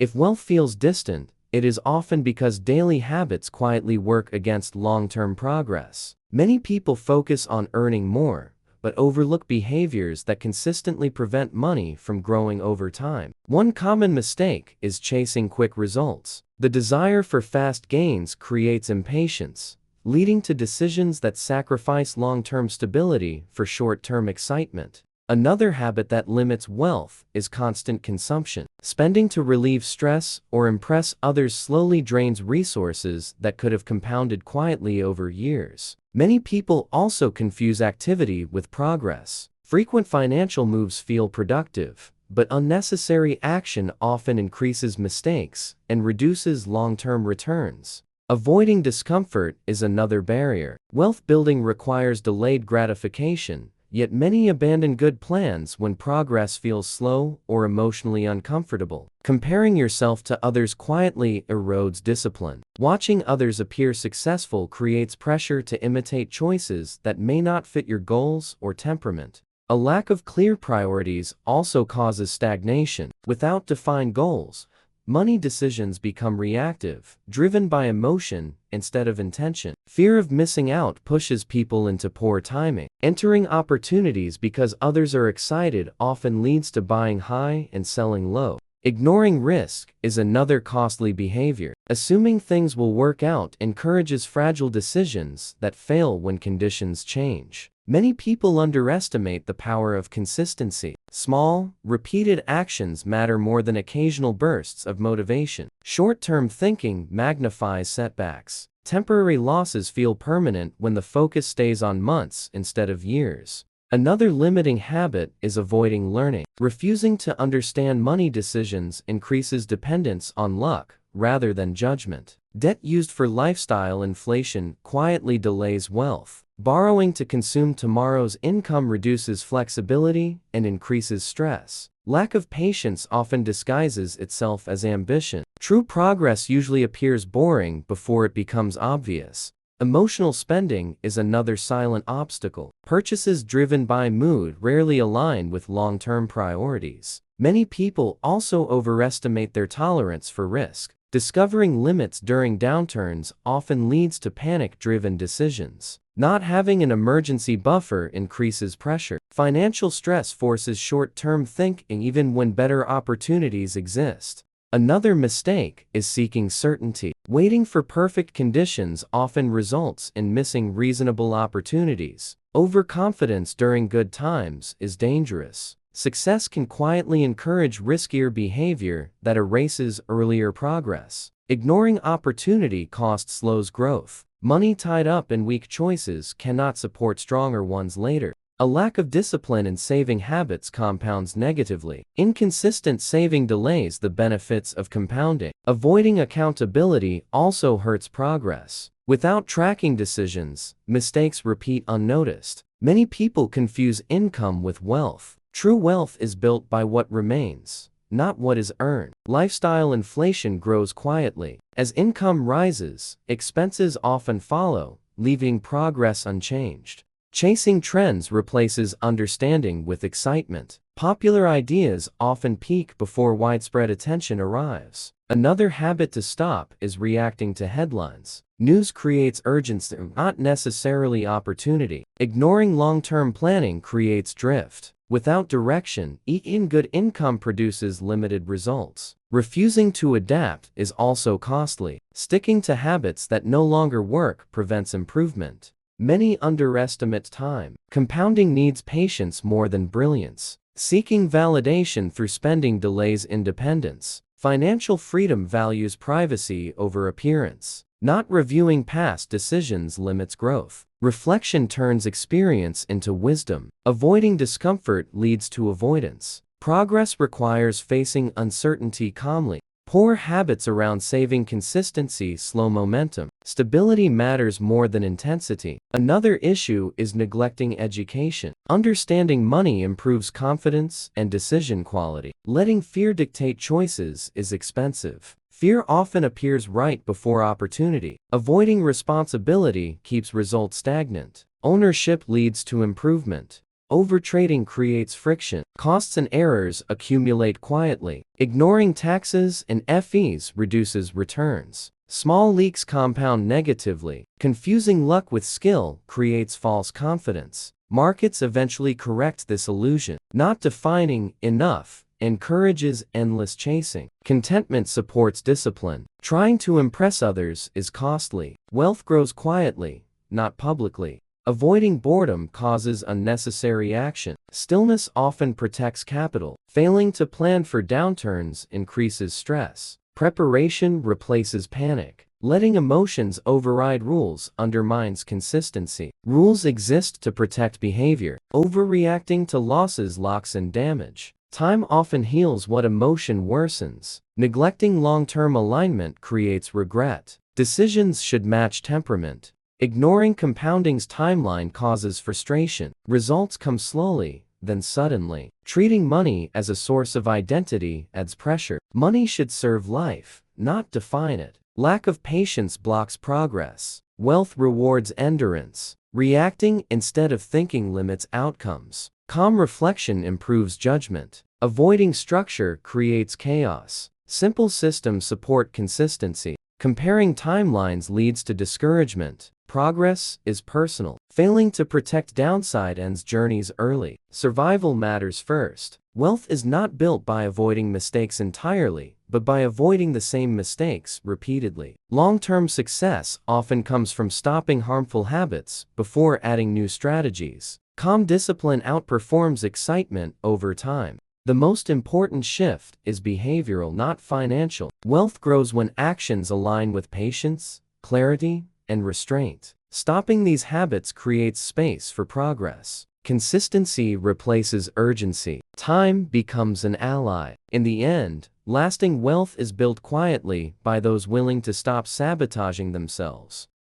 If wealth feels distant, it is often because daily habits quietly work against long-term progress. Many people focus on earning more, but overlook behaviors that consistently prevent money from growing over time. One common mistake is chasing quick results. The desire for fast gains creates impatience, leading to decisions that sacrifice long-term stability for short-term excitement. Another habit that limits wealth is constant consumption. Spending to relieve stress or impress others slowly drains resources that could have compounded quietly over years. Many people also confuse activity with progress. Frequent financial moves feel productive, but unnecessary action often increases mistakes and reduces long-term returns. Avoiding discomfort is another barrier. Wealth building requires delayed gratification, yet many abandon good plans when progress feels slow or emotionally uncomfortable. Comparing yourself to others quietly erodes discipline. Watching others appear successful creates pressure to imitate choices that may not fit your goals or temperament. A lack of clear priorities also causes stagnation. Without defined goals, money decisions become reactive, driven by emotion instead of intention. Fear of missing out pushes people into poor timing. Entering opportunities because others are excited often leads to buying high and selling low. Ignoring risk is another costly behavior. Assuming things will work out encourages fragile decisions that fail when conditions change. Many people underestimate the power of consistency. Small, repeated actions matter more than occasional bursts of motivation. Short-term thinking magnifies setbacks. Temporary losses feel permanent when the focus stays on months instead of years. Another limiting habit is avoiding learning. Refusing to understand money decisions increases dependence on luck rather than judgment. Debt used for lifestyle inflation quietly delays wealth. Borrowing to consume tomorrow's income reduces flexibility and increases stress. Lack of patience often disguises itself as ambition. True progress usually appears boring before it becomes obvious. Emotional spending is another silent obstacle. Purchases driven by mood rarely align with long-term priorities. Many people also overestimate their tolerance for risk. Discovering limits during downturns often leads to panic-driven decisions. Not having an emergency buffer increases pressure. Financial stress forces short-term thinking even when better opportunities exist. Another mistake is seeking certainty. Waiting for perfect conditions often results in missing reasonable opportunities. Overconfidence during good times is dangerous. Success can quietly encourage riskier behavior that erases earlier progress. Ignoring opportunity cost slows growth. Money tied up in weak choices cannot support stronger ones later. A lack of discipline in saving habits compounds negatively. Inconsistent saving delays the benefits of compounding. Avoiding accountability also hurts progress. Without tracking decisions, mistakes repeat unnoticed. Many people confuse income with wealth. True wealth is built by what remains, not what is earned. Lifestyle inflation grows quietly. As income rises, expenses often follow, leaving progress unchanged. Chasing trends replaces understanding with excitement. Popular ideas often peak before widespread attention arrives. Another habit to stop is reacting to headlines. News creates urgency, not necessarily opportunity. Ignoring long-term planning creates drift. Without direction, even good income produces limited results. Refusing to adapt is also costly. Sticking to habits that no longer work prevents improvement. Many underestimate time. Compounding needs patience more than brilliance. Seeking validation through spending delays independence. Financial freedom values privacy over appearance. Not reviewing past decisions limits growth. Reflection turns experience into wisdom. Avoiding discomfort leads to avoidance. Progress requires facing uncertainty calmly. Poor habits around saving consistency slow momentum. Stability matters more than intensity. Another issue is neglecting education. Understanding money improves confidence and decision quality. Letting fear dictate choices is expensive. Fear often appears right before opportunity. Avoiding responsibility keeps results stagnant. Ownership leads to improvement. Overtrading creates friction. Costs and errors accumulate quietly. Ignoring taxes and fees reduces returns. Small leaks compound negatively. Confusing luck with skill creates false confidence. Markets eventually correct this illusion. Not defining enough encourages endless chasing. Contentment supports discipline. Trying to impress others is costly. Wealth grows quietly, not publicly. Avoiding boredom causes unnecessary action. Stillness often protects capital. Failing to plan for downturns increases stress. Preparation replaces panic. Letting emotions override rules undermines consistency. Rules exist to protect behavior. Overreacting to losses locks in damage. Time often heals what emotion worsens. Neglecting long-term alignment creates regret. Decisions should match temperament. Ignoring compounding's timeline causes frustration. Results come slowly, then suddenly. Treating money as a source of identity adds pressure. Money should serve life, not define it. Lack of patience blocks progress. Wealth rewards endurance. Reacting instead of thinking limits outcomes. Calm reflection improves judgment. Avoiding structure creates chaos. Simple systems support consistency. Comparing timelines leads to discouragement. Progress is personal. Failing to protect downside ends journeys early. Survival matters first. Wealth is not built by avoiding mistakes entirely, but by avoiding the same mistakes repeatedly. Long-term success often comes from stopping harmful habits before adding new strategies. Calm discipline outperforms excitement over time. The most important shift is behavioral, not financial. Wealth grows when actions align with patience, clarity, and restraint. Stopping these habits creates space for progress. Consistency replaces urgency. Time becomes an ally. In the end, lasting wealth is built quietly by those willing to stop sabotaging themselves.